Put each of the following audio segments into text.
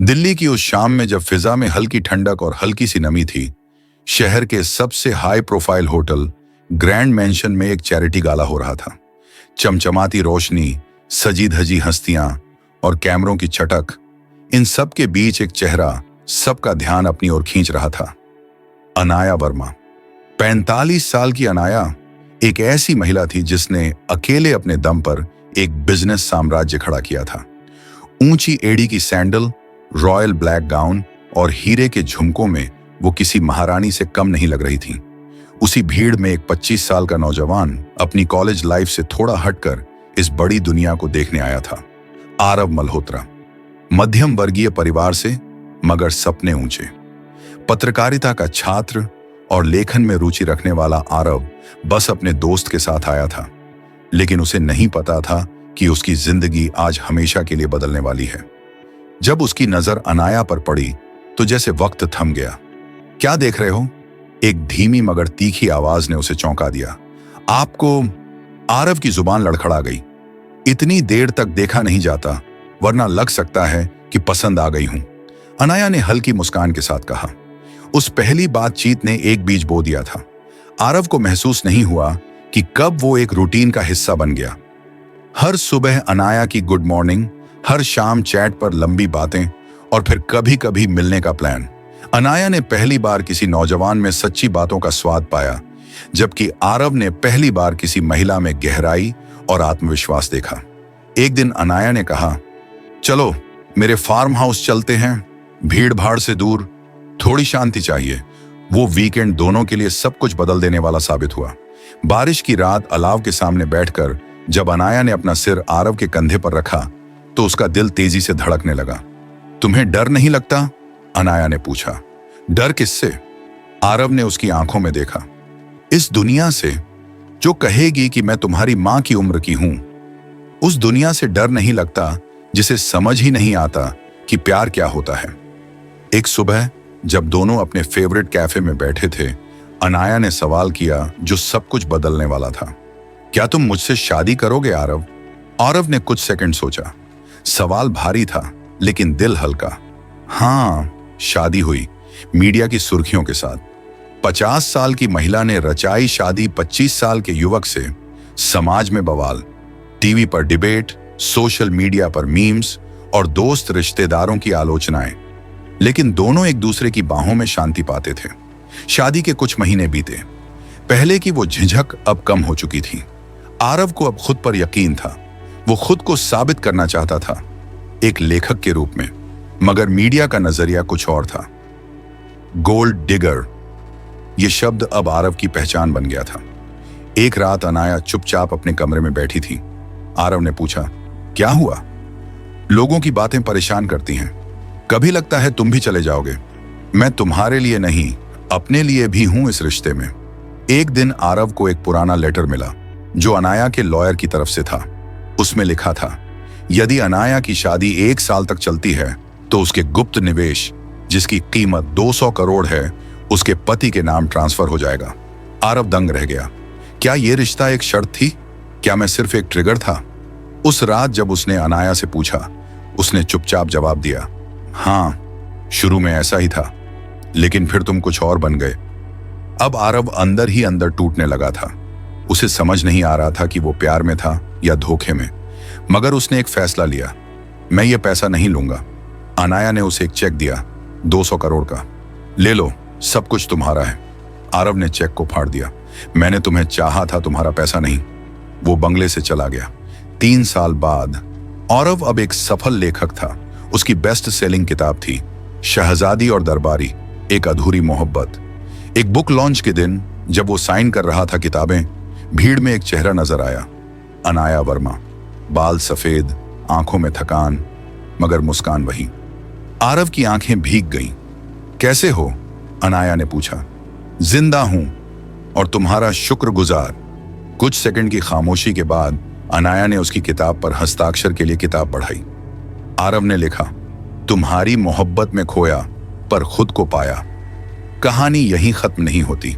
दिल्ली की उस शाम में जब फिजा में हल्की ठंडक और हल्की सी नमी थी, शहर के सबसे high profile hotel grand mention में एक चैरिटी गाला हो रहा था। चमचमाती रोशनी, सजी धजी हस्तियां और कैमरों की चटक, इन सब के बीच एक चेहरा सबका ध्यान अपनी ओर खींच रहा था। अनाया वर्मा। 45 साल की अनाया एक ऐसी महिला थी जिसने अकेले अपने दम पर एक बिजनेस साम्राज्य खड़ा किया था। ऊंची एड़ी की सैंडल, रॉयल ब्लैक गाउन और हीरे के झुमकों में वो किसी महारानी से कम नहीं लग रही थी। उसी भीड़ में एक 25 साल का नौजवान अपनी कॉलेज लाइफ से थोड़ा हटकर इस बड़ी दुनिया को देखने आया था। आरव मल्होत्रा। मध्यम वर्गीय परिवार से, मगर सपने ऊंचे। पत्रकारिता का छात्र और लेखन में रुचि रखने वाला आरव बस अपने दोस्त के साथ आया था, लेकिन उसे नहीं पता था कि उसकी जिंदगी आज हमेशा के लिए बदलने वाली है। जब उसकी नजर अनाया पर पड़ी तो जैसे वक्त थम गया। क्या देख रहे हो? एक धीमी मगर तीखी आवाज ने उसे चौंका दिया। आपको? आरव की जुबान लड़खड़ा गई। इतनी देर तक देखा नहीं जाता, वरना लग सकता है कि पसंद आ गई हूं, अनाया ने हल्की मुस्कान के साथ कहा। उस पहली बातचीत ने एक बीज बो दिया था। आरव को महसूस नहीं हुआ कि कब वो एक रूटीन का हिस्सा बन गया। हर सुबह अनाया की गुड मॉर्निंग, हर शाम चैट पर लंबी बातें और फिर कभी कभी मिलने का प्लान। अनाया ने पहली बार किसी नौजवान में सच्ची बातों का स्वाद पाया, जबकि आरव ने पहली बार किसी महिला में गहराई और आत्मविश्वास देखा। एक दिन अनाया ने कहा, चलो मेरे फार्म हाउस चलते हैं, भीड़ भाड़ से दूर, थोड़ी शांति चाहिए। वो वीकेंड दोनों के लिए सब कुछ बदल देने वाला साबित हुआ। बारिश की रात अलाव के सामने बैठकर जब अनाया ने अपना सिर आरव के कंधे पर रखा तो उसका दिल तेजी से धड़कने लगा। तुम्हें डर नहीं लगता? अनाया ने पूछा। डर किससे? आरव ने उसकी आंखों में देखा। इस दुनिया से जो कहेगी कि मैं तुम्हारी मां की उम्र की हूं। उस दुनिया से डर नहीं लगता जिसे समझ ही नहीं आता कि प्यार क्या होता है। एक सुबह जब दोनों अपने फेवरेट कैफे में बैठे थे, अनाया ने सवाल किया जो सब कुछ बदलने वाला था। क्या तुम मुझसे शादी करोगे आरव? आरव ने कुछ सेकंड सोचा। सवाल भारी था लेकिन दिल हल्का। हाँ, शादी हुई, मीडिया की सुर्खियों के साथ। 50 साल की महिला ने रचाई शादी 25 साल के युवक से। समाज में बवाल, टीवी पर डिबेट, सोशल मीडिया पर मीम्स और दोस्त रिश्तेदारों की आलोचनाएं। लेकिन दोनों एक दूसरे की बाहों में शांति पाते थे। शादी के कुछ महीने बीते। पहले की वो झिझक अब कम हो चुकी थी। आरव को अब खुद पर यकीन था। वो खुद को साबित करना चाहता था, एक लेखक के रूप में, मगर मीडिया का नजरिया कुछ और था। गोल्ड डिगर, ये शब्द अब आरव की पहचान बन गया था। एक रात अनाया चुपचाप अपने कमरे में बैठी थी। आरव ने पूछा, क्या हुआ? लोगों की बातें परेशान करती हैं, कभी लगता है तुम भी चले जाओगे। मैं तुम्हारे लिए नहीं, अपने लिए भी हूं इस रिश्ते में। एक दिन आरव को एक पुराना लेटर मिला जो अनाया के लॉयर की तरफ से था। उसमें लिखा था, यदि अनाया की शादी 1 साल तक चलती है तो उसके गुप्त निवेश, जिसकी कीमत 200 करोड़ है, उसके पति के नाम ट्रांसफर हो जाएगा। आरव दंग रह गया। क्या यह रिश्ता एक शर्त थी? क्या मैं सिर्फ एक ट्रिगर था? उस रात जब उसने अनाया से पूछा, उसने चुपचाप जवाब दिया, हाँ, शुरू में ऐसा ही था, लेकिन फिर तुम कुछ और बन गए। अब आरव अंदर ही अंदर टूटने लगा था। उसे समझ नहीं आ रहा था कि वो प्यार में था या धोखे में, मगर उसने एक फैसला लिया, मैं ये पैसा नहीं लूंगा। अनाया ने उसे एक चेक दिया, 200 करोड़ का। ले लो, सब कुछ तुम्हारा है। आरव ने चेक को फाड़ दिया। मैंने तुम्हें चाहा था, तुम्हारा पैसा नहीं। वो बंगले से चला गया। 3 साल बाद आरव अब एक सफल लेखक था। उसकी बेस्ट सेलिंग किताब थी शहजादी और दरबारी, एक अधूरी मोहब्बत। एक बुक लॉन्च के दिन जब वो साइन कर रहा था किताबें, भीड़ में एक चेहरा नजर आया, अनाया वर्मा। बाल सफेद, आंखों में थकान, मगर मुस्कान वही। आरव की आंखें भीग गईं। कैसे हो? अनाया ने पूछा। जिंदा हूं और तुम्हारा शुक्रगुजार। कुछ सेकंड की खामोशी के बाद अनाया ने उसकी किताब पर हस्ताक्षर के लिए किताब बढ़ाई। आरव ने लिखा, तुम्हारी मोहब्बत में खोया पर खुद को पाया। कहानी यहीं खत्म नहीं होती।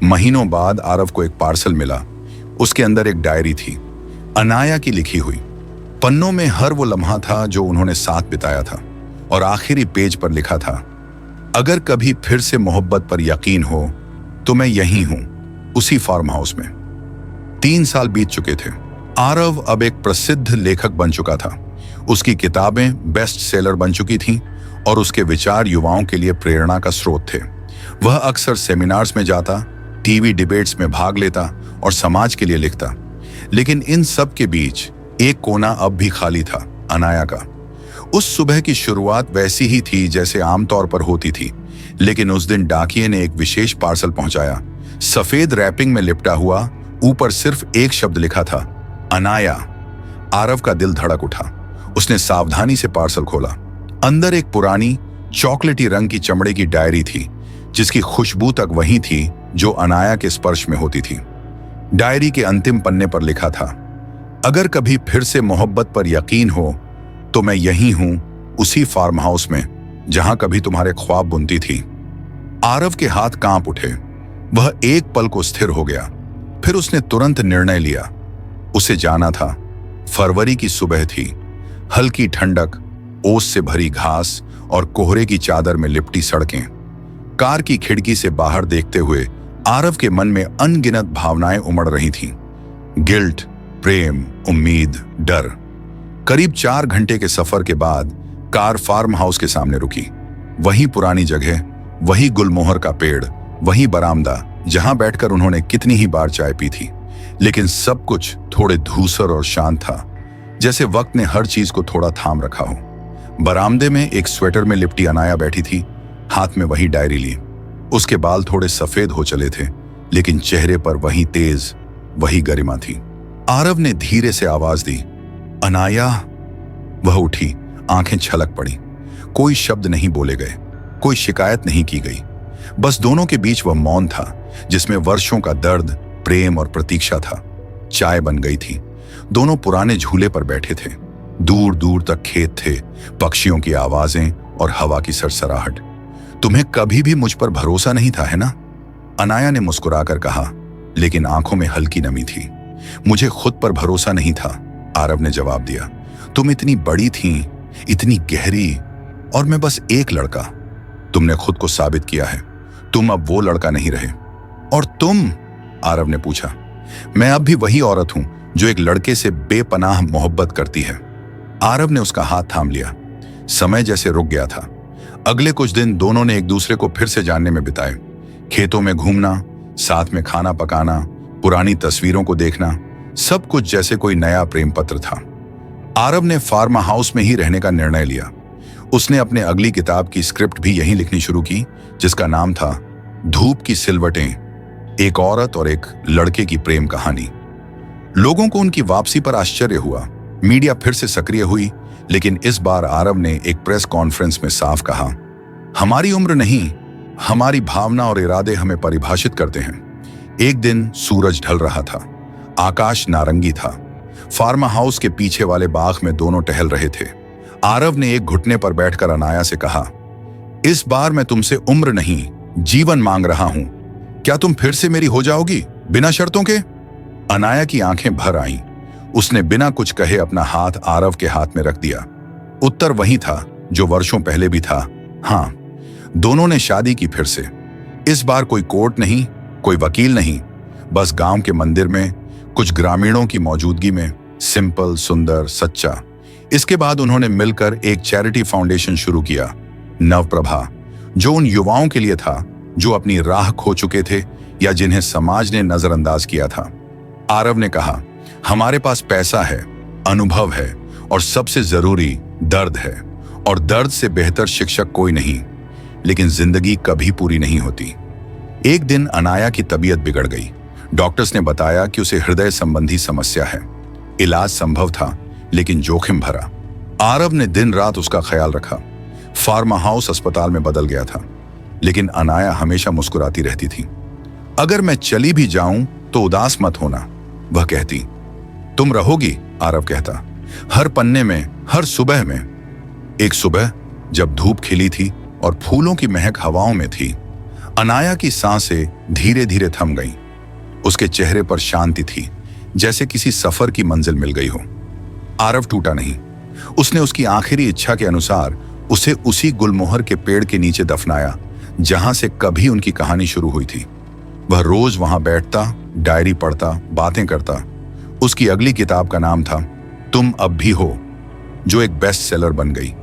महीनों बाद आरव को एक पार्सल मिला। उसके अंदर एक डायरी थी, अनाया की लिखी हुई। पन्नों में हर वो लम्हा था जो उन्होंने साथ बिताया था। और आखिरी पेज पर लिखा था, अगर कभी फिर से मोहब्बत पर यकीन हो तो मैं यहीं हूं, उसी फार्म हाउस में। 3 साल बीत चुके थे। आरव अब एक प्रसिद्ध लेखक बन चुका था। उसकी किताबें बेस्ट सेलर बन चुकी थीं और उसके विचार युवाओं के लिए प्रेरणा का स्रोत थे। वह अक्सर सेमिनार्स में जाता, टीवी डिबेट्स में भाग लेता और समाज के लिए लिखता। लेकिन इन सब के बीच एक कोना अब भी खाली था, अनाया का। उस सुबह की शुरुआत वैसी ही थी जैसे आमतौर पर होती थी, लेकिन उस दिन डाकिये ने एक विशेष पार्सल पहुंचाया। सफेद रैपिंग में लिपटा हुआ, ऊपर सिर्फ एक शब्द लिखा था, अनाया। आरव का दिल धड़क उठा। उसने सावधानी से पार्सल खोला। अंदर एक पुरानी चॉकलेटी रंग की चमड़े की डायरी थी, जिसकी खुशबू तक वही थी जो अनाया के स्पर्श में होती थी। डायरी के अंतिम पन्ने पर लिखा था, अगर कभी फिर से मोहब्बत पर यकीन हो तो मैं यहीं हूं, उसी फार्म हाउस में जहां कभी तुम्हारे ख्वाब बुनती थी। आरव के हाथ कांप उठे। वह एक पल को स्थिर हो गया। फिर उसने तुरंत निर्णय लिया। उसे जाना था। फरवरी की सुबह थी। हल्की ठंडक, ओस से भरी घास और कोहरे की चादर में लिपटी सड़कें। कार की खिड़की से बाहर देखते हुए आरव के मन में अनगिनत भावनाएं उमड़ रही थीं। गिल्ट, प्रेम, उम्मीद, डर। करीब 4 घंटे के सफर के बाद कार फार्म हाउस के सामने रुकी। वही पुरानी जगह, वही गुलमोहर का पेड़, वही बरामदा जहां बैठकर उन्होंने कितनी ही बार चाय पी थी। लेकिन सब कुछ थोड़े धूसर और शांत था, जैसे वक्त ने हर चीज को थोड़ा थाम रखा हो। बरामदे में एक स्वेटर में लिपटी अनाया बैठी थी, हाथ में वही डायरी ली। उसके बाल थोड़े सफेद हो चले थे, लेकिन चेहरे पर वही तेज, वही गरिमा थी। आरव ने धीरे से आवाज दी, अनाया। वह उठी, आंखें छलक पड़ी। कोई शब्द नहीं बोले गए, कोई शिकायत नहीं की गई। बस दोनों के बीच वह मौन था, जिसमें वर्षों का दर्द, प्रेम और प्रतीक्षा था। चाय बन गई थी। दोनों पुराने झूले पर बैठे थे। दूर दूर तक खेत थे, पक्षियों की आवाजें और हवा की सरसराहट। तुम्हें कभी भी मुझ पर भरोसा नहीं था, है ना? अनाया ने मुस्कुराकर कहा, लेकिन आंखों में हल्की नमी थी। मुझे खुद पर भरोसा नहीं था, आरव ने जवाब दिया। तुम इतनी बड़ी थीं, इतनी गहरी, और मैं बस एक लड़का। तुमने खुद को साबित किया है। तुम अब वो लड़का नहीं रहे। और तुम? आरव ने पूछा। मैं अब भी वही औरत हूं जो एक लड़के से बेपनाह मोहब्बत करती है। आरव ने उसका हाथ थाम लिया। समय जैसे रुक गया था। अगले कुछ दिन दोनों ने एक दूसरे को फिर से जानने में बिताए। खेतों में घूमना, साथ में खाना पकाना, पुरानी तस्वीरों को देखना, सब कुछ जैसे कोई नया प्रेम पत्र था। आरव ने फार्म हाउस में ही रहने का निर्णय लिया। उसने अपने अगली किताब की स्क्रिप्ट भी यहीं लिखनी शुरू की, जिसका नाम था धूप की सिलवटें, एक औरत और एक लड़के की प्रेम कहानी। लोगों को उनकी वापसी पर आश्चर्य हुआ। मीडिया फिर से सक्रिय हुई, लेकिन इस बार आरव ने एक प्रेस कॉन्फ्रेंस में साफ कहा, हमारी उम्र नहीं, हमारी भावना और इरादे हमें परिभाषित करते हैं। एक दिन सूरज ढल रहा था। आकाश नारंगी था। फार्म हाउस के पीछे वाले बाग में दोनों टहल रहे थे। आरव ने एक घुटने पर बैठकर अनाया से कहा, इस बार मैं तुमसे उम्र नहीं, जीवन मांग रहा हूं। क्या तुम फिर से मेरी हो जाओगी, बिना शर्तों के? अनाया की आंखें भर आईं। उसने बिना कुछ कहे अपना हाथ आरव के हाथ में रख दिया। उत्तर वही था जो वर्षों पहले भी था, हां। दोनों ने शादी की फिर से। इस बार कोई कोर्ट नहीं, कोई वकील नहीं, बस गांव के मंदिर में, कुछ ग्रामीणों की मौजूदगी में, सिंपल, सुंदर, सच्चा। इसके बाद उन्होंने मिलकर एक चैरिटी फाउंडेशन शुरू किया, नवप्रभा, जो उन युवाओं के लिए था जो अपनी राह खो चुके थे या जिन्हें समाज ने नजरअंदाज किया था। आरव ने कहा, हमारे पास पैसा है, अनुभव है और सबसे जरूरी दर्द है, और दर्द से बेहतर शिक्षक कोई नहीं। लेकिन जिंदगी कभी पूरी नहीं होती। एक दिन अनाया की तबीयत बिगड़ गई। डॉक्टर्स ने बताया कि उसे हृदय संबंधी समस्या है। इलाज संभव था, लेकिन जोखिम भरा। आरव ने दिन रात उसका ख्याल रखा। फार्म हाउस अस्पताल में बदल गया था, लेकिन अनाया हमेशा मुस्कुराती रहती थी। अगर मैं चली भी जाऊं तो उदास मत होना, वह कहती। तुम रहोगी, आरव कहता, हर पन्ने में, हर सुबह में। एक सुबह जब धूप खिली थी और फूलों की महक हवाओं में थी, अनाया की सांसें धीरे धीरे थम गईं। उसके चेहरे पर शांति थी, जैसे किसी सफर की मंजिल मिल गई हो। आरव टूटा नहीं। उसने उसकी आखिरी इच्छा के अनुसार उसे उसी गुलमोहर के पेड़ के नीचे दफनाया जहां से कभी उनकी कहानी शुरू हुई थी। वह रोज वहां बैठता, डायरी पढ़ता, बातें करता। उसकी अगली किताब का नाम था तुम अब भी हो, जो एक बेस्ट सेलर बन गई।